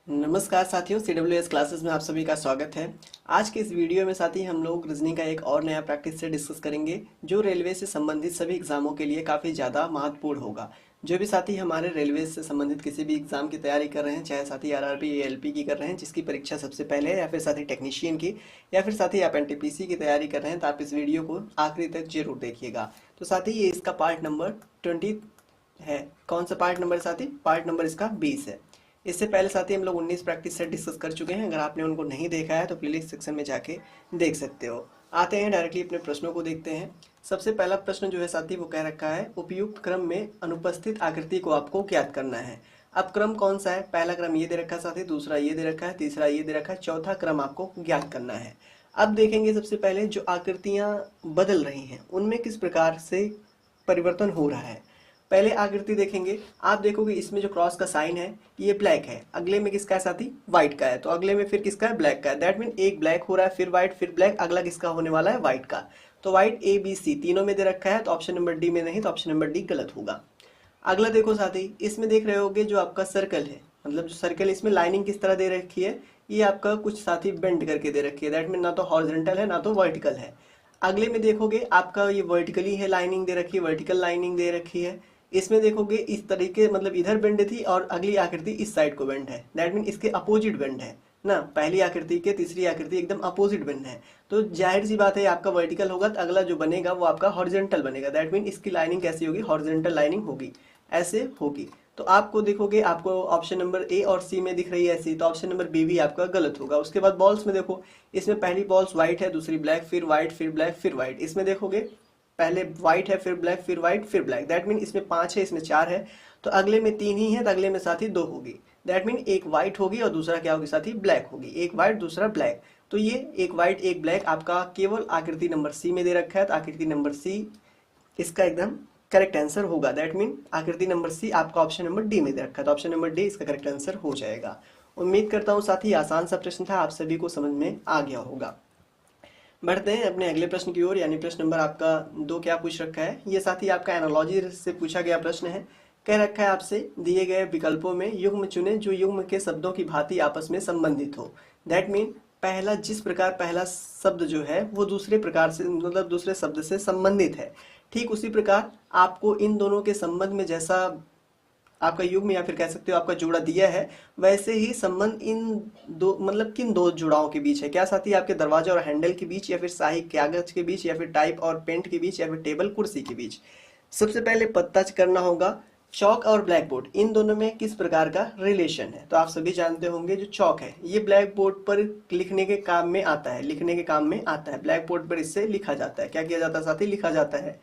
नमस्कार साथियों, CWS classes में आप सभी का स्वागत है। आज के इस वीडियो में साथी हम लोग रीजनिंग का एक और नया प्रैक्टिस से डिस्कस करेंगे जो रेलवे से संबंधित सभी एग्जामों के लिए काफ़ी ज़्यादा महत्वपूर्ण होगा। जो भी साथी हमारे रेलवे से संबंधित किसी भी एग्जाम की तैयारी कर रहे हैं, चाहे साथी आरआरबी एएलपी की कर रहे हैं जिसकी परीक्षा सबसे पहले है, या फिर साथी टेक्नीशियन की, या फिर साथी आप एनटीपीसी की तैयारी कर रहे हैं, तो आप इस वीडियो को आखिरी तक जरूर देखिएगा। तो साथी ये इसका पार्ट नंबर 20 है। कौन सा पार्ट नंबर साथी? पार्ट नंबर इसका 20 है। इससे पहले साथी हम लोग 19 प्रैक्टिस सेट डिस्कस कर चुके हैं। अगर आपने उनको नहीं देखा है तो प्लेलिस्ट सेक्शन में जाके देख सकते हो। आते हैं डायरेक्टली अपने प्रश्नों को देखते हैं। सबसे पहला प्रश्न जो है साथी वो कह रखा है, उपयुक्त क्रम में अनुपस्थित आकृति को आपको ज्ञात करना है। अब क्रम कौन सा है? पहला क्रम ये दे रखा है साथी, दूसरा ये दे रखा है, तीसरा ये दे रखा है, चौथा क्रम आपको ज्ञात करना है। अब देखेंगे सबसे पहले जो आकृतियां बदल रही हैं उनमें किस प्रकार से परिवर्तन हो रहा है। पहले आकृति देखेंगे, आप देखोगे इसमें जो क्रॉस का साइन है ये ब्लैक है, अगले में किसका है साथी? व्हाइट का है, तो अगले में फिर किसका है? ब्लैक का है। दैट मीन एक ब्लैक हो रहा है, फिर व्हाइट, फिर ब्लैक, अगला किसका होने वाला है? व्हाइट का। तो व्हाइट ए बी सी तीनों में दे रखा है, तो ऑप्शन नंबर डी में नहीं, तो ऑप्शन नंबर डी गलत होगा। अगला देखो साथी, इसमें देख रहे होगे जो आपका सर्कल है, मतलब जो सर्कल इसमें लाइनिंग किस तरह दे रखी है, ये आपका कुछ साथी बेंड करके दे रखी है। दैट मीन ना तो हॉरिजॉन्टल है ना तो वर्टिकल है। अगले में देखोगे आपका ये वर्टिकली है, लाइनिंग दे रखी है, वर्टिकल लाइनिंग दे रखी है। इसमें देखोगे इस तरीके, मतलब इधर बेंड थी और अगली आकृति इस साइड को बेंड है। दैट मीन इसके अपोजिट बेंड है ना, पहली आकृति के तीसरी आकृति एकदम अपोजिट बेंड है। तो जाहिर सी बात है आपका वर्टिकल होगा तो अगला जो बनेगा वो आपका हॉरिजॉन्टल बनेगा। दैट मीन इसकी लाइनिंग कैसी होगी? हॉरिजॉन्टल लाइनिंग होगी, ऐसे होगी। तो आपको देखोगे आपको ऑप्शन नंबर ए और सी में दिख रही है ऐसी, तो ऑप्शन नंबर बी भी आपका गलत होगा। उसके बाद बॉल्स में देखो, इसमें पहली बॉल्स व्हाइट है, दूसरी ब्लैक, फिर व्हाइट, फिर ब्लैक, फिर व्हाइट। इसमें देखोगे पहले व्हाइट है, फिर ब्लैक, फिर व्हाइट, फिर ब्लैक। दैट मीन इसमें 5 है, इसमें 4 है, तो अगले में 3 ही है, तो अगले में साथी 2 होगी। दैट मीन एक व्हाइट होगी और दूसरा क्या होगी साथी? ब्लैक होगी। एक व्हाइट दूसरा ब्लैक, तो ये एक व्हाइट एक ब्लैक आपका केवल आकृति नंबर सी में दे रखा है, तो आकृति नंबर सी इसका एकदम करेक्ट आंसर होगा। दैट मीन आकृति नंबर सी आपका ऑप्शन नंबर डी में दे रखा है, तो ऑप्शन नंबर डी इसका करेक्ट आंसर हो जाएगा। उम्मीद करता हूँ साथी आसान सा प्रश्न था, आप सभी को समझ में आ गया होगा। बढ़ते हैं अपने अगले प्रश्न की ओर, यानी प्रश्न नंबर आपका 2 क्या पूछ रखा है। ये साथी आपका एनालॉजी से पूछा गया प्रश्न है। कह रखा है आपसे, दिए गए विकल्पों में युग्म चुने जो युग्म के शब्दों की भांति आपस में संबंधित हो। दैट मीन पहला जिस प्रकार पहला शब्द जो है वो दूसरे प्रकार से, मतलब दूसरे शब्द से संबंधित है, ठीक उसी प्रकार आपको इन दोनों के संबंध में जैसा आपका युग्म या फिर कह सकते हो आपका जोड़ा दिया है, वैसे ही संबंध इन दो, मतलब किन दो जुड़ावों के बीच है। क्या साथी? आपके दरवाजा और हैंडल के बीच, या फिर स्याही कागज के बीच, या फिर टाइप और पेंट के बीच, या फिर टेबल कुर्सी के बीच। सबसे पहले पता करना होगा चौक और ब्लैक बोर्ड, इन दोनों में किस प्रकार का रिलेशन है। तो आप सभी जानते होंगे जो चौक है ये ब्लैक बोर्ड पर लिखने के काम में आता है, लिखने के काम में आता है। ब्लैक बोर्ड पर इससे लिखा जाता है। क्या किया जाता है साथी? लिखा जाता है।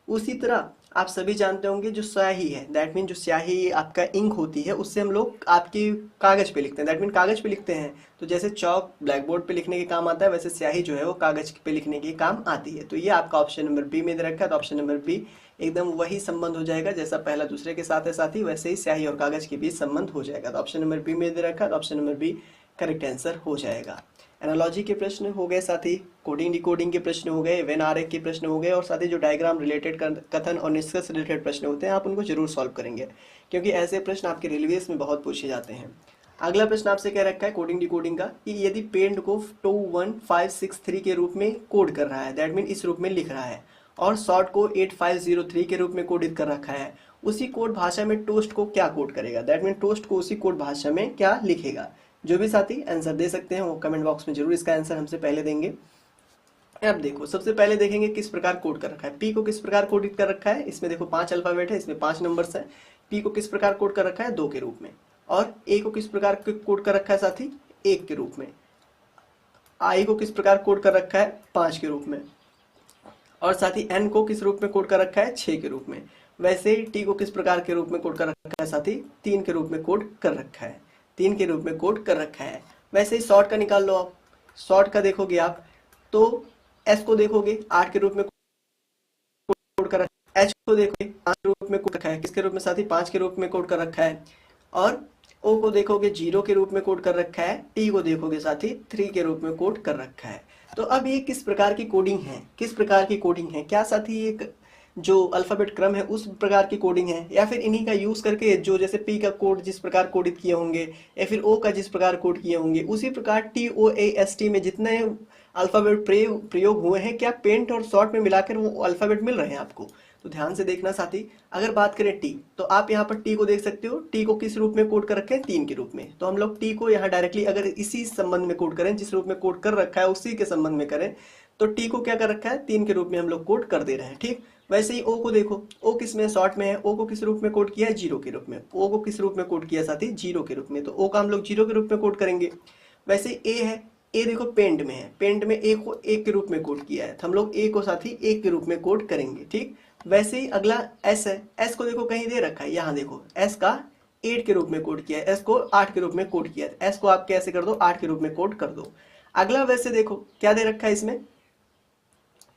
उसी तरह आप सभी जानते होंगे जो स्याही है, दैट मीन जो स्याही आपका इंक होती है उससे हम लोग आपकी कागज पे लिखते हैं। दैट मीन कागज पे लिखते हैं। तो जैसे चौक ब्लैक बोर्ड पे लिखने के काम आता है, वैसे स्याही जो है वो कागज पे लिखने के काम आती है। तो ये आपका ऑप्शन नंबर बी में दे रखा है, तो ऑप्शन नंबर बी एकदम वही संबंध हो जाएगा जैसा पहला दूसरे के साथ है साथी, वैसे ही स्याही और कागज के बीच संबंध हो जाएगा। तो ऑप्शन नंबर बी में दे रखा है, तो option number B correct answer हो जाएगा। एनालॉजी के प्रश्न हो गए साथी, कोडिंग डिकोडिंग के प्रश्न हो गए, वेन आरेख के प्रश्न हो गए, और साथ ही जो डायग्राम रिलेटेड कथन और निष्कर्ष रिलेटेड प्रश्न होते हैं आप उनको जरूर सॉल्व करेंगे, क्योंकि ऐसे प्रश्न आपके रेलवेज में बहुत पूछे जाते हैं। अगला प्रश्न आपसे कह रखा है कोडिंग डिकोडिंग का, कि यदि पेंड को 21563 के रूप में कोड कर रहा है, दैट मीन इस रूप में लिख रहा है, और शॉर्ट को 8503 के रूप में कोडित कर रखा है, उसी कोड भाषा में टोस्ट को क्या कोड करेगा? दैट मीन टोस्ट को उसी कोड भाषा में क्या लिखेगा? जो भी साथी आंसर दे सकते हैं वो कमेंट बॉक्स में जरूर इसका आंसर हमसे पहले देंगे। अब देखो सबसे पहले देखेंगे किस प्रकार कोड कर रखा है। पी को किस प्रकार कोडित कर रखा है, इसमें देखो 5 अल्फाबेट है, इसमें 5 नंबर्स है। पी को किस प्रकार कोड कर रखा है? 2 के रूप में। और ए को किस प्रकार कोड कर रखा है साथी? 1 के रूप में। आई को किस प्रकार कोड कर रखा है? 5 के रूप में। और साथ ही एन को किस रूप में कोड कर रखा है? 6 के रूप में। वैसे ही टी को किस प्रकार के रूप में कोड कर रखा है साथी? 3 के रूप में कोड कर रखा है। 3 के रूप में कोड कर रखा है। वैसे ही शॉर्ट का निकाल लो आप। शॉर्ट का देखोगे आप तो एस को देखोगे 8 के रूप में कोड कर रखा है। एच को देखोगे 5 के रूप में कोड रखा है। किसके रूप में साथी? 5 के रूप में कोड कर रखा है। और ओ को देखोगे 0 के रूप में कोड कर रखा है। टी को देखोगे साथी 3 के रूप में कोड कर रखा है। तो अब ये किस प्रकार की कोडिंग है, किस प्रकार की कोडिंग है? क्या साथी एक जो अल्फ़ाबेट क्रम है उस प्रकार की कोडिंग है, या फिर इन्हीं का यूज़ करके जो जैसे पी का कोड जिस प्रकार कोडित किए होंगे या फिर ओ का जिस प्रकार कोड किए होंगे उसी प्रकार TOAST में जितने अल्फ़ाबेट प्रयोग हुए हैं, क्या पेंट और शॉर्ट में मिलाकर वो अल्फ़ाबेट मिल रहे हैं आपको? तो ध्यान से देखना साथी। अगर बात करें टी, तो आप यहाँ पर टी को देख सकते हो। टी को किस रूप में कोड कर रखे हैं? 3 के रूप में। तो हम लोग टी को यहाँ डायरेक्टली अगर इसी संबंध में कोड करें, जिस रूप में कोड कर रखा है उसी के संबंध में करें, तो टी को क्या कर रखा है? 3 के रूप में हम लोग कोड कर दे रहे हैं। ठीक, वैसे ही ओ को देखो, ओ किस में? शॉर्ट में है। ओ को किस रूप में कोड किया है? 0 के रूप में। ओ को किस रूप में कोड किया साथी? 0 के रूप में। तो ओ का हम लोग 0 के रूप में कोड करेंगे। वैसे ए है, ए देखो पेंट में है, पेंट में ए को 1 के रूप में कोड किया है, तो हम लोग ए को साथी 1 के रूप में कोड करेंगे। ठीक, वैसे ही अगला एस है। एस को देखो कहीं दे रखा है, यहाँ देखो एस का 8 के रूप में कोड किया है, एस को 8 के रूप में कोड किया है। एस को आप कैसे कर दो? 8 के रूप में कोड कर दो। अगला वैसे देखो क्या दे रखा है इसमें?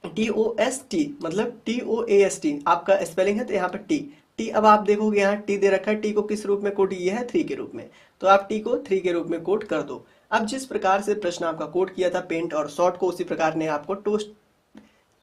TOST, मतलब TOAST आपका स्पेलिंग है, तो यहाँ पर टी। अब आप देखोगे यहाँ टी दे रखा है, टी को किस रूप में कोड किया है? 3 के रूप में। तो आप टी को 3 के रूप में कोड कर दो। अब जिस प्रकार से प्रश्न आपका कोड किया था पेंट और शॉर्ट को, उसी प्रकार ने आपको टोस्ट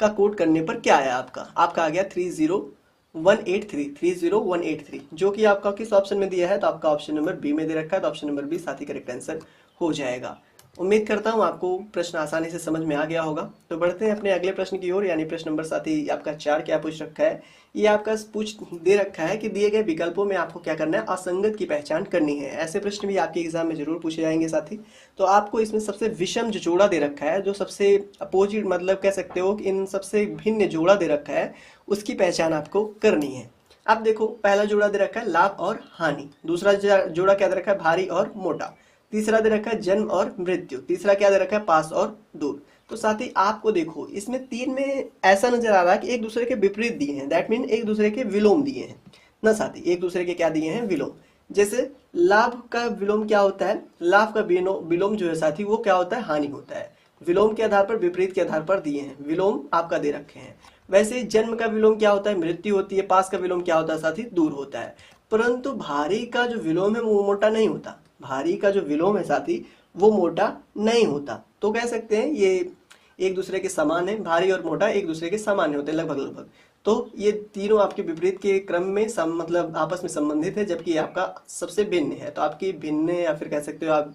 का कोड करने पर क्या आया? आपका आ गया 30183 जो कि आपका किस ऑप्शन में दिया है? तो आपका ऑप्शन नंबर बी में दे रखा है, तो ऑप्शन नंबर बी साथी करेक्ट आंसर हो जाएगा। उम्मीद करता हूँ आपको प्रश्न आसानी से समझ में आ गया होगा। तो बढ़ते हैं अपने अगले प्रश्न की ओर, यानी प्रश्न नंबर साथी आपका 4 क्या पूछ रखा है? ये आपका पूछ दे रखा है कि दिए गए विकल्पों में आपको क्या करना है? असंगत की पहचान करनी है। ऐसे प्रश्न भी आपके एग्जाम में जरूर पूछे जाएंगे साथी। तो आपको इसमें सबसे विषम जो जोड़ा दे रखा है, जो सबसे अपोजिट मतलब कह सकते हो कि इन सबसे भिन्न जोड़ा दे रखा है, उसकी पहचान आपको करनी है। अब देखो पहला जोड़ा दे रखा है लाभ और हानि, दूसरा जोड़ा क्या दे रखा है? भारी और मोटा, तीसरा दे रखा है जन्म और मृत्यु, तीसरा क्या दे रखा है? पास और दूर। तो साथ ही आपको देखो इसमें 3 में ऐसा नजर आ रहा है कि एक दूसरे के विपरीत दिए हैं, दैट मीन एक दूसरे के विलोम दिए हैं ना साथी, एक दूसरे के क्या दिए हैं? विलोम। जैसे लाभ का विलोम क्या होता है? लाभ का विलोम जो है साथी वो क्या होता है? हानि होता है। विलोम के आधार पर, विपरीत के आधार पर दिए हैं, विलोम आपका दे रखे हैं। वैसे जन्म का विलोम क्या होता है? मृत्यु होती है। पास का विलोम क्या होता है साथी? दूर होता है। परंतु भारी का जो विलोम है वो मोटा नहीं होता, भारी का जो विलोम है साथी वो मोटा नहीं होता। तो कह सकते हैं ये एक दूसरे के समान है, भारी और मोटा एक दूसरे के समान होते हैं लगभग लगभग। तो ये तीनों आपके विपरीत के क्रम में मतलब आपस में संबंधित है, जबकि आपका सबसे भिन्न है। तो आपकी भिन्न या फिर कह सकते हो आप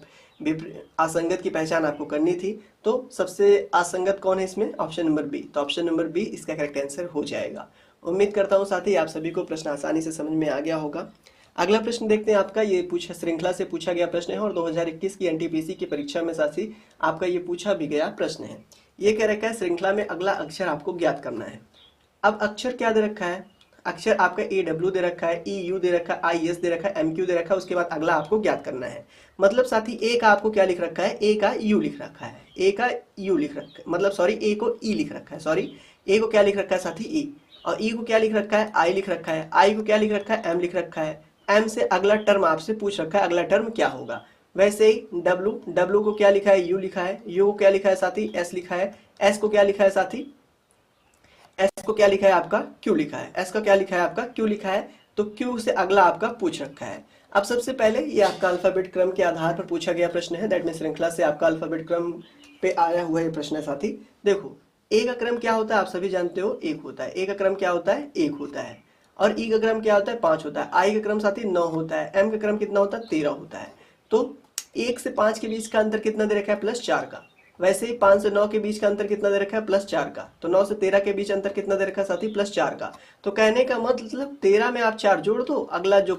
असंगत की पहचान आपको करनी थी। तो सबसे असंगत कौन है इसमें? Option number B. तो ऑप्शन नंबर बी इसका करेक्ट आंसर हो जाएगा। उम्मीद करता हूँ साथी आप सभी को प्रश्न आसानी से समझ में आ गया होगा। अगला प्रश्न देखते हैं आपका, ये श्रृंखला से पूछा गया प्रश्न है और 2021 की NTPC की परीक्षा में साथी आपका ये पूछा भी गया प्रश्न है। ये कह रखा है श्रृंखला में अगला अक्षर आपको ज्ञात करना है। अब अक्षर क्या दे रखा है? अक्षर आपका AW दे रखा है, EU दे रखा है, IS दे रखा है, MQ दे रखा है। उसके बाद अगला आपको ज्ञात करना है। मतलब साथी A का आपको क्या लिख रखा है? A का U लिख रखा है, A का U लिख रखा है, मतलब सॉरी A को E लिख रखा है, सॉरी A को क्या लिख रखा है साथी? E। और E को क्या लिख रखा है? I लिख रखा है। I को क्या लिख रखा है? M लिख रखा है। M से अगला टर्म आपसे पूछ रखा है, अगला टर्म क्या होगा? वैसे ही W को क्या लिखा है? U लिखा है। U को क्या लिखा है साथी? S लिखा है। S को क्या लिखा है साथी? S को क्या लिखा है आपका? Q लिखा है। S का क्या लिखा है आपका? Q लिखा है। तो Q से अगला आपका पूछ रखा है। अब सबसे पहले ये आपका अल्फाबेट क्रम के आधार पर पूछा गया प्रश्न है, दैट मीन श्रृंखला से आपका अल्फाबेट क्रम पे आया हुआ है प्रश्न है साथी। देखो A का क्रम क्या होता है? आप सभी जानते हो 1 होता है। A का क्रम क्या होता है? 1 होता है। और E का क्रम क्या होता है? 5 होता है। I का क्रम साथी 9 होता है। M का क्रम कितना होता है? 13 होता है। तो 1 से 5 के बीच का अंतर कितना दे रखा है? +4 का। वैसे ही 5 से 9 के बीच का अंतर कितना दे रखा है? +4 का। तो 9 से 13 के बीच अंतर कितना दे रखा है साथी? +4 का। तो कहने का मतलब 13 में आप 4 जोड़ दो, अगला जो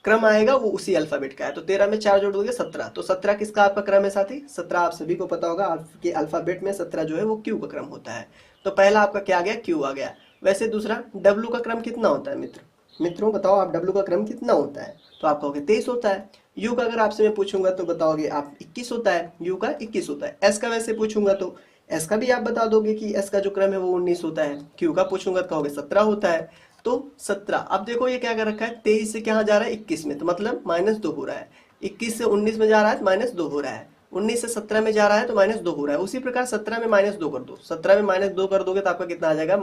क्रम आएगा वो उसी अल्फाबेट का है। तो 13 में 4 जोड़ दोगे 17। तो 17 किसका आपका क्रम है साथी? 17 आप सभी को पता होगा आपके अल्फाबेट में 17 जो है वो Q का क्रम होता है। तो पहला आपका क्या आ गया? Q आ गया। वैसे दूसरा W का क्रम कितना होता है मित्रों बताओ आप, W का क्रम कितना होता है? तो आप कहोगे 23 होता है। U का अगर आपसे मैं पूछूंगा तो बताओगे आप 21 होता है, U का 21 होता है। S का वैसे पूछूंगा तो S का भी आप बता दोगे कि S का जो क्रम है वो 19 होता है। Q का पूछूंगा तो कहोगे 17 होता है। तो 17। अब देखो ये क्या कर रखा है? 23 से कहाँ जा रहा है? 21 में, तो मतलब -2 हो रहा है। 21 से 19 में जा रहा है तो -2 हो रहा है। 19 से 17 में जा रहा है तो -2 हो रहा है। उसी प्रकार 17 में -2 कर दो। 17 में -2 कर दोगे तो आपका कितना आ जाएगा?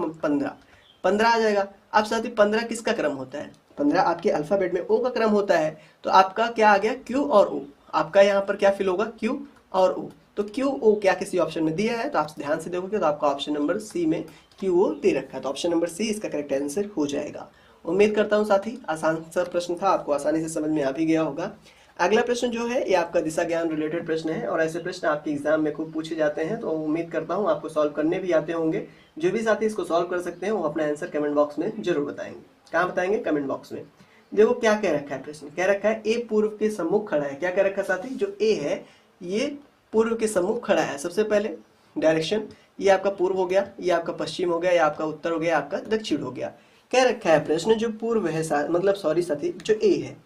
15 आ जाएगा। अब साथ ही 15 किसका क्रम होता है? 15 आपके अल्फाबेट में O का क्रम होता है। तो आपका क्या आ गया? Q और O। आपका यहाँ पर क्या फिल होगा? Q और O। तो क्यू ओ क्या किसी ऑप्शन में दिया है? तो आप ध्यान से देखोगे तो आपका ऑप्शन नंबर सी में क्यू ओ दे रखा है, तो ऑप्शन नंबर सी इसका करेक्ट आंसर हो जाएगा। उम्मीद करता हूँ साथी आसान सा प्रश्न था, आपको आसानी से समझ में आ भी गया होगा। अगला प्रश्न जो है ये आपका दिशा ज्ञान रिलेटेड प्रश्न है, और ऐसे प्रश्न आपके एग्जाम में खूब पूछे जाते हैं, तो उम्मीद करता हूँ आपको सॉल्व करने भी आते होंगे। जो भी साथी इसको सॉल्व कर सकते हैं वो अपना आंसर कमेंट बॉक्स में जरूर बताएंगे। कहाँ बताएंगे? कमेंट बॉक्स में। देखो क्या कह रखा है प्रश्न, कह रखा है ए पूर्व के सम्मुख खड़ा है। क्या कह रखा है साथी? जो ए है ये पूर्व के सम्मुख खड़ा है। सबसे पहले डायरेक्शन, ये आपका पूर्व हो गया, ये आपका पश्चिम हो गया, ये आपका उत्तर हो गया, आपका दक्षिण हो गया। कह रखा है प्रश्न जो पूर्व है मतलब सॉरी साथी, जो ए है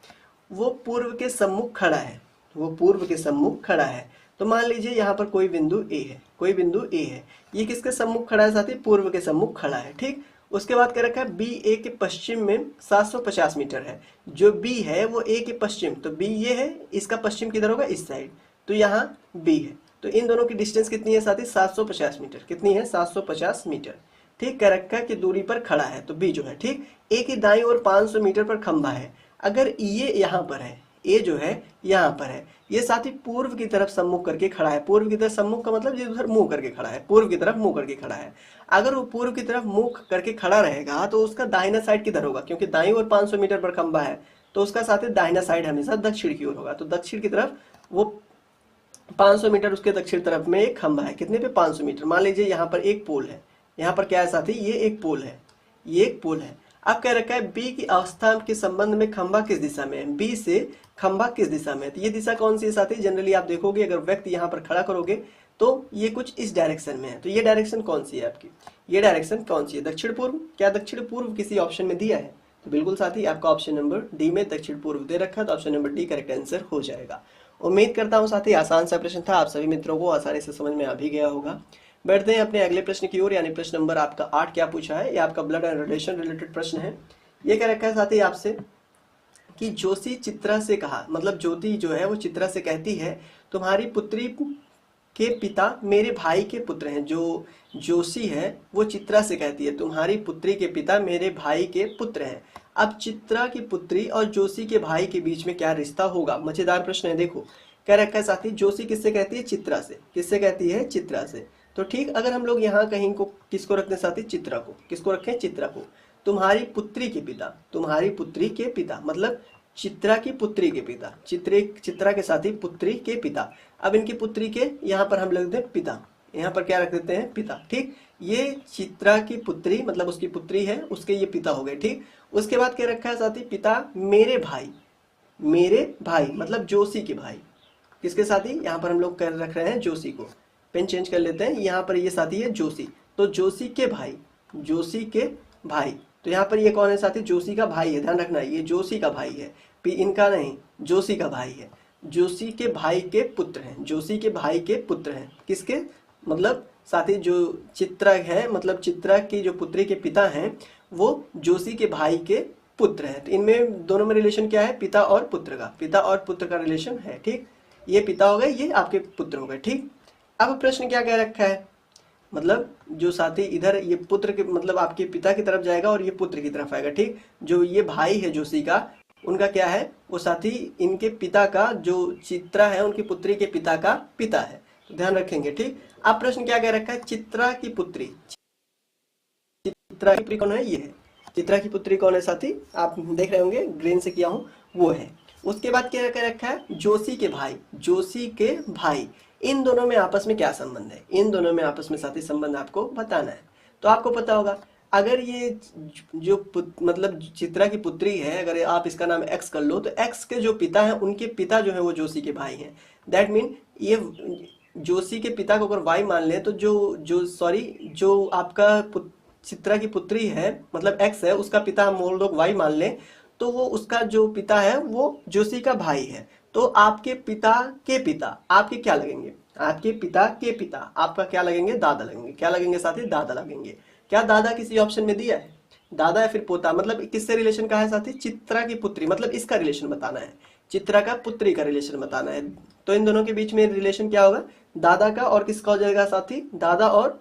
वो पूर्व के सम्मुख खड़ा है, वो पूर्व के सम्मुख खड़ा है। तो मान लीजिए यहाँ पर कोई बिंदु ए है, कोई बिंदु ए है, ये किसके सम्मुख खड़ा है साथी? पूर्व के सम्मुख खड़ा है, ठीक। उसके बाद कह रखा है बी ए के पश्चिम में 750 मीटर है। जो बी है वो ए के पश्चिम, तो बी ये है, इसका पश्चिम किधर होगा? इस साइड, तो यहाँ बी है। तो इन दोनों की डिस्टेंस कितनी है साथी? 750 मीटर। कितनी है? 750 मीटर, ठीक। कह रखा है कि दूरी पर खड़ा है, तो बी जो है, ठीक। ए की दाईं ओर 500 मीटर पर खंभा है। अगर ये यहाँ पर है, ए जो है यहाँ पर है, ये साथी पूर्व की तरफ सम्मुख करके खड़ा है। पूर्व की तरफ सम्मुख का मतलब ये उधर मुंह करके खड़ा है, पूर्व की तरफ मुंह करके खड़ा है। अगर वो पूर्व की तरफ मुंह करके खड़ा रहेगा तो उसका दाहिना साइड किधर होगा? क्योंकि दाईं ओर 500 मीटर पर खंभा है, तो उसका साथी दाहिना साइड हमेशा दक्षिण की ओर होगा। तो दक्षिण की तरफ वो 500 मीटर उसके दक्षिण तरफ में एक खंभा है। कितने पे? 500 मीटर। मान लीजिए यहाँ पर एक पोल है, यहाँ पर क्या है साथी? ये एक पोल है, ये एक पोल है। अब कह रखा है बी की अवस्था के संबंध में खंभा किस दिशा में है? बी से खंभा किस दिशा में है? तो ये दिशा कौन सी है साथी? जनरली आप देखोगे अगर व्यक्ति यहाँ पर खड़ा करोगे तो ये कुछ इस डायरेक्शन में है। तो ये डायरेक्शन कौन सी है आपकी? ये डायरेक्शन कौन सी है? दक्षिण पूर्व। क्या दक्षिण पूर्व किसी ऑप्शन में दिया है? तो बिल्कुल साथी आपका ऑप्शन नंबर डी में दक्षिण पूर्व दे रखा है, तो option number D correct answer हो जाएगा। उम्मीद करता हूँ साथी आसान सा प्रश्न था, आप सभी मित्रों को आसानी से समझ में आ भी गया होगा। बैठते हैं अपने अगले प्रश्न की ओर, यानी प्रश्न नंबर आपका 8 क्या पूछा है? ये आपका ब्लड एंड रिलेशन रिलेटेड प्रश्न है। ये कह रखा है साथी आपसे कि जोशी चित्रा से कहा, मतलब ज्योति जो है वो चित्रा से कहती है तुम्हारी पुत्री के पिता मेरे भाई के पुत्र हैं। जो जोशी है वो चित्रा से कहती है तुम्हारी पुत्री के पिता मेरे भाई के पुत्र हैं। अब चित्रा की पुत्री और जोशी के भाई के बीच में क्या रिश्ता होगा? मजेदार प्रश्न है। देखो कह रखा है साथी जोशी किससे कहती है? चित्रा से। किससे कहती है? चित्रा से। तो ठीक, अगर हम लोग यहाँ कहीं को किसको रखते हैं साथी? चित्रा को। किसको रखें? चित्रा को। तुम्हारी पुत्री के पिता, तुम्हारी पुत्री के पिता मतलब चित्रा की पुत्री के पिता, चित्रा के साथी पुत्री के पिता। अब इनकी पुत्री के यहाँ पर हम लिख दें पिता, यहाँ पर क्या रख देते हैं? पिता, ठीक। ये चित्रा की पुत्री मतलब उसकी पुत्री है, उसके ये पिता हो गए, ठीक। उसके बाद क्या रखा है साथी? पिता मेरे भाई, मेरे भाई मतलब जोशी के भाई। किसके साथी? यहाँ पर हम लोग कर रख रहे हैं जोशी को, पेन चेंज कर लेते हैं। यहाँ पर ये साथी है जोशी, तो जोशी के भाई, जोशी के भाई। तो यहाँ पर ये कौन है साथी? जोशी का भाई है, ध्यान रखना ये जोशी का भाई है, इनका नहीं, जोशी का भाई है। जोशी के भाई के पुत्र हैं, जोशी के भाई के पुत्र हैं। किसके? मतलब साथी जो चित्रा है, मतलब चित्रा की जो पुत्री के पिता हैं वो जोशी के भाई के पुत्र हैं। तो इनमें दोनों में रिलेशन क्या है? पिता और पुत्र का, पिता और पुत्र का रिलेशन है, ठीक। ये पिता हो गए, ये आपके पुत्र हो गए, ठीक। अब प्रश्न क्या कह रखा है? मतलब जो साथी इधर ये पुत्र के मतलब आपके पिता की तरफ जाएगा और ये पुत्र की तरफ आएगा, ठीक। जो ये भाई है जोशी का, उनका क्या है? वो साथी इनके पिता का, जो चित्रा है उनकी पुत्री के पिता का पिता है, तो ध्यान रखेंगे, ठीक। अब प्रश्न क्या कह रखा है? चित्रा की पुत्री, चित्रा की पुत्री कौन है? ये है चित्रा की पुत्री। कौन है साथी? आप देख रहे होंगे ग्रीन से किया हूं, वो है। उसके बाद क्या कह रखा है? जोशी के भाई, जोशी के भाई। इन दोनों में आपस में क्या संबंध है? इन दोनों में आपस में साथी संबंध आपको बताना है। तो आपको पता होगा अगर ये जो मतलब चित्रा की पुत्री है, अगर आप इसका नाम एक्स कर लो, तो एक्स के जो पिता हैं उनके पिता जो है वो जोशी के भाई हैं। दैट मीन ये जोशी के पिता को अगर वाई मान लें तो जो आपका चित्रा की पुत्री है मतलब एक्स है, उसका पिता हम लोग वाई मान लें, तो वो उसका जो पिता है वो जोशी का भाई है। तो आपके पिता के पिता आपके क्या लगेंगे? आपके पिता के पिता आपका क्या लगेंगे? दादा लगेंगे। क्या लगेंगे साथी? दादा लगेंगे। क्या दादा किसी ऑप्शन में दिया है? दादा या फिर पोता, मतलब किससे रिलेशन का है साथी? चित्रा की पुत्री, मतलब इसका रिलेशन बताना है, चित्रा का पुत्री का रिलेशन बताना है। तो इन दोनों के बीच में रिलेशन क्या होगा? दादा का, और किसका हो जाएगा साथी? दादा और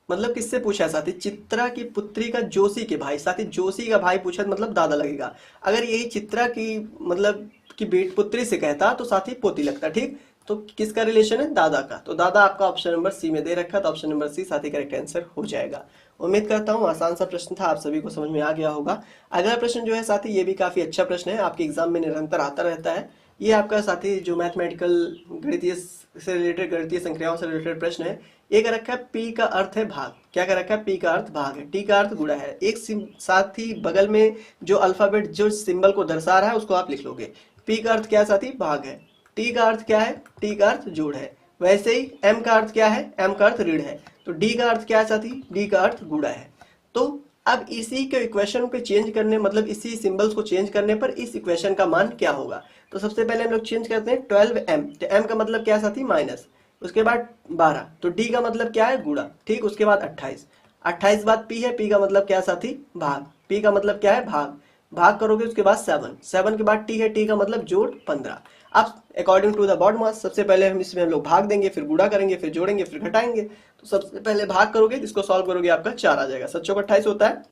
मतलब किससे पूछा है साथी? चित्रा की पुत्री का जोशी के भाई। साथी जोशी का भाई पूछा मतलब दादा लगेगा। अगर यही चित्रा की मतलब की बेट पुत्री से कहता तो साथी पोती लगता, ठीक। तो किसका रिलेशन है? दादा का। तो दादा आपका ऑप्शन नंबर सी में दे रखा है, तो ऑप्शन नंबर सी साथी करेक्ट आंसर हो जाएगा। उम्मीद करता हूँ आसान सा प्रश्न था, आप सभी को समझ में आ गया होगा। अगला प्रश्न जो है साथी, ये भी काफी अच्छा प्रश्न है, आपके एग्जाम में निरंतर आता रहता है। ये आपका साथी जो मैथमेटिकल गणितीय से रिलेटेड, गणितीय संख्याओं से रिलेटेड प्रश्न है। एक रखा है पी का अर्थ है भाग। क्या कर रखा है? पी का अर्थ भाग है, टी का अर्थ गुणा है। एक साथ ही बगल में जो अल्फाबेट जो सिंबल को दर्शा रहा है उसको आप लिख लोगे। पी का अर्थ क्या है साथी? भाग है। टी का अर्थ क्या है? टी का अर्थ जोड़ है। वैसे ही एम का अर्थ क्या है? एम का अर्थ ऋण है। तो डी का अर्थ क्या है साथी? डी का अर्थ गुणा है। तो अब इसी के इक्वेशन पे चेंज करने, मतलब इसी सिंबल्स को चेंज करने पर इस इक्वेशन का मान क्या होगा? तो सबसे पहले हम लोग चेंज करते हैं 12m। तो m का मतलब क्या है साथी? माइनस। उसके बाद 12, तो d का मतलब क्या है? गुणा। ठीक, उसके बाद 28, 28 बाद p है, p का मतलब क्या है साथी? भाग। p का मतलब क्या है? भाग। भाग करोगे उसके बाद 7, 7 के बाद t है, t का मतलब जोड़ 15। अब अकॉर्डिंग टू द बॉड मास सबसे पहले हम लोग भाग देंगे, फिर गुणा करेंगे, फिर जोड़ेंगे, फिर घटाएंगे। तो सबसे पहले भाग करोगे, इसको सॉल्व करोगे, आपका 4 आ जाएगा। 7 चौक 28 होता है,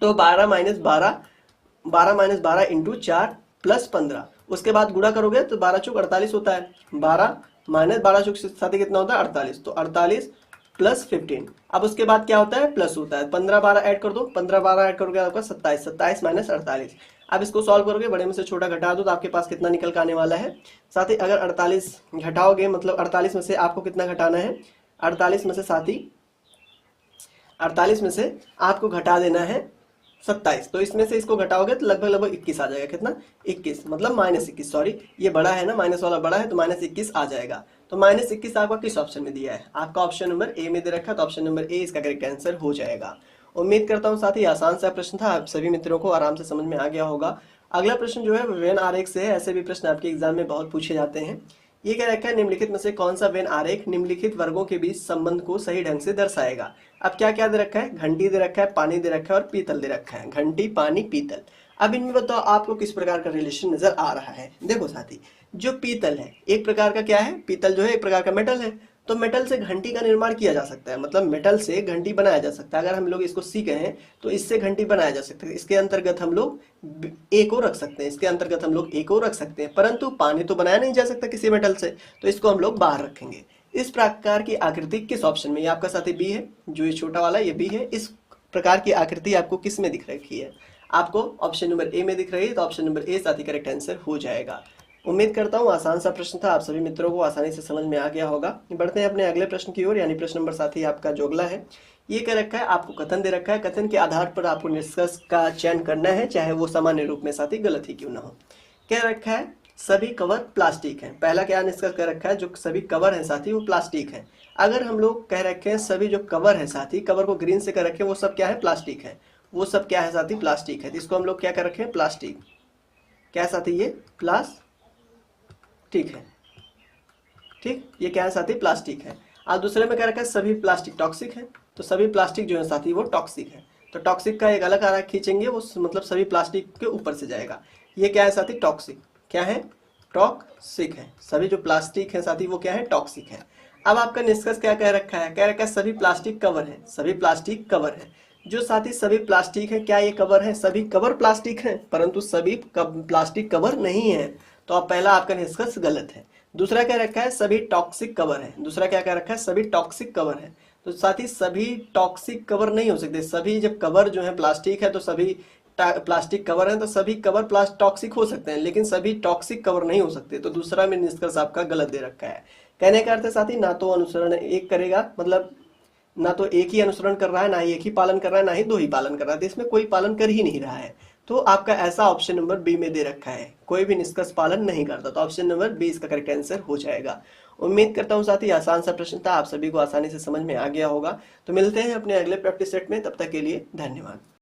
तो 12 माइनस 12, 12 माइनस 12 इंटू 4 प्लस 15। उसके बाद गुणा करोगे तो 12 चौक 48 होता है। 12 माइनस 12 चौक साथ कितना होता है? 48। तो 48 प्लस 15। अब उसके बाद क्या होता है? प्लस होता है। 15 12 ऐड कर दो, 15 12 ऐड करोगे आपका 27, 27 माइनस 48। अब इसको सॉल्व करोगे, बड़े में से छोटा घटा दो तो आपके पास कितना निकल के आने वाला है साथ ही? अगर 48 घटाओगे, मतलब 48 में से आपको कितना घटाना है? 48 में से साथी, 48 में से आपको घटा देना है 27। तो इसमें से इसको घटाओगे तो लगभग लगभग 21 आ जाएगा। कितना? 21, मतलब -21। सॉरी, ये बड़ा है ना, माइनस वाला बड़ा है, तो -21 आ जाएगा। तो -21 आपका किस ऑप्शन में दिया है? आपका ऑप्शन नंबर ए में दे रखा है, तो ऑप्शन नंबर ए इसका करेक्ट आंसर हो जाएगा। उम्मीद करता हूँ साथी आसान सा प्रश्न था, आप सभी मित्रों को आराम से समझ में आ गया होगा। अगला प्रश्न जो है वेन आरेख से है। ऐसे भी प्रश्न आपके एग्जाम में बहुत पूछे जाते हैं। ये क्या रखा है? निम्नलिखित में से कौन सा वेन आरेख निम्नलिखित वर्गों के बीच संबंध को सही ढंग से दर्शाएगा? अब क्या क्या दे रखा है? घंटी दे रखा है, पानी दे रखा है और पीतल दे रखा है। घंटी, पानी, पीतल। अब इनमें बताओ आपको किस प्रकार का रिलेशन नजर आ रहा है? देखो साथी, जो पीतल है एक प्रकार का क्या है? पीतल जो है एक प्रकार का मेटल है। तो मेटल से घंटी का निर्माण किया जा सकता है, मतलब मेटल से घंटी बनाया जा सकता है। अगर हम लोग इसको सी कहें तो इससे घंटी बनाया जा सकता है। इसके अंतर्गत हम लोग ए को रख सकते हैं, इसके अंतर्गत हम लोग ए को रख सकते हैं, परंतु पानी तो बनाया नहीं जा सकता किसी मेटल से, तो इसको हम लोग बाहर रखेंगे। इस प्रकार की आकृति किस ऑप्शन में? ये आपका साथी बी है, जो ये छोटा वाला ये बी है। इस प्रकार की आकृति आपको किस में दिख रखी है? आपको ऑप्शन नंबर ए में दिख रही है, तो ऑप्शन नंबर ए साथी करेक्ट आंसर हो जाएगा। उम्मीद करता हूँ आसान सा प्रश्न था, आप सभी मित्रों को आसानी से समझ में आ गया होगा। बढ़ते हैं अपने अगले प्रश्न की ओर, यानी प्रश्न नंबर साथी आपका जो अगला है, ये क्या रखा है? आपको कथन दे रखा है। कथन के आधार पर आपको निष्कर्ष का चयन करना है, चाहे वो सामान्य रूप में साथी गलत ही क्यों ना हो। क्या रखा है? सभी कवर प्लास्टिक हैं। पहला क्या निष्कर्ष कर रखा है? जो सभी कवर हैं साथी वो प्लास्टिक हैं। अगर हम लोग कह रखे हैं सभी जो कवर है साथी, कवर को ग्रीन से कर रखे हैं, वो सब क्या है? प्लास्टिक है। वो सब क्या है साथी? प्लास्टिक है। इसको हम लोग क्या कर रखे हैं? प्लास्टिक। क्या साथी? ये प्लास्टिक है। ठीक, ये क्या है साथी? प्लास्टिक है। आज दूसरे में क्या रखा है? सभी प्लास्टिक टॉक्सिक है। तो सभी प्लास्टिक जो है साथी वो टॉक्सिक है। तो टॉक्सिक का एक अलग आरेख खींचेंगे, वो मतलब सभी प्लास्टिक के ऊपर से जाएगा। ये क्या है साथी? टॉक्सिक। क्या है? टॉक्सिक है। सभी जो प्लास्टिक है साथी वो क्या है? टॉक्सिक है। अब आपका निष्कर्ष क्या कह रखा है? कह रखा है सभी प्लास्टिक कवर है। सभी प्लास्टिक कवर है। जो साथी सभी प्लास्टिक है, क्या ये कवर है? सभी कवर प्लास्टिक है, परंतु सभी प्लास्टिक कवर नहीं है। तो अब पहला आपका निष्कर्ष गलत है। दूसरा क्या रखा है? सभी टॉक्सिक कवर है। दूसरा क्या कह रखा है? सभी टॉक्सिक कवर है। तो साथी सभी टॉक्सिक कवर नहीं हो सकते। सभी जब कवर जो है प्लास्टिक है तो सभी प्लास्टिक कवर है, तो सभी कवर टॉक्सिक हो सकते हैं, लेकिन सभी टॉक्सिक कवर नहीं हो सकते। तो दूसरा में निष्कर्ष आपका गलत दे रखा है। कहने का अर्थ है साथी ना तो अनुसरण एक करेगा, मतलब ना तो एक ही अनुसरण कर रहा है, ना ही एक ही पालन कर रहा है, ना ही दो ही पालन कर रहा है, तो इसमें कोई पालन कर ही नहीं रहा है। तो आपका ऐसा ऑप्शन नंबर बी में दे रखा है, कोई भी निष्कर्ष पालन नहीं करता। तो ऑप्शन नंबर बी इसका करेक्ट आंसर हो जाएगा। उम्मीद करता हूं साथी आसान सा प्रश्न था, आप सभी को आसानी से समझ में आ गया होगा। तो मिलते हैं अपने अगले प्रैक्टिस सेट में, तब तक के लिए धन्यवाद।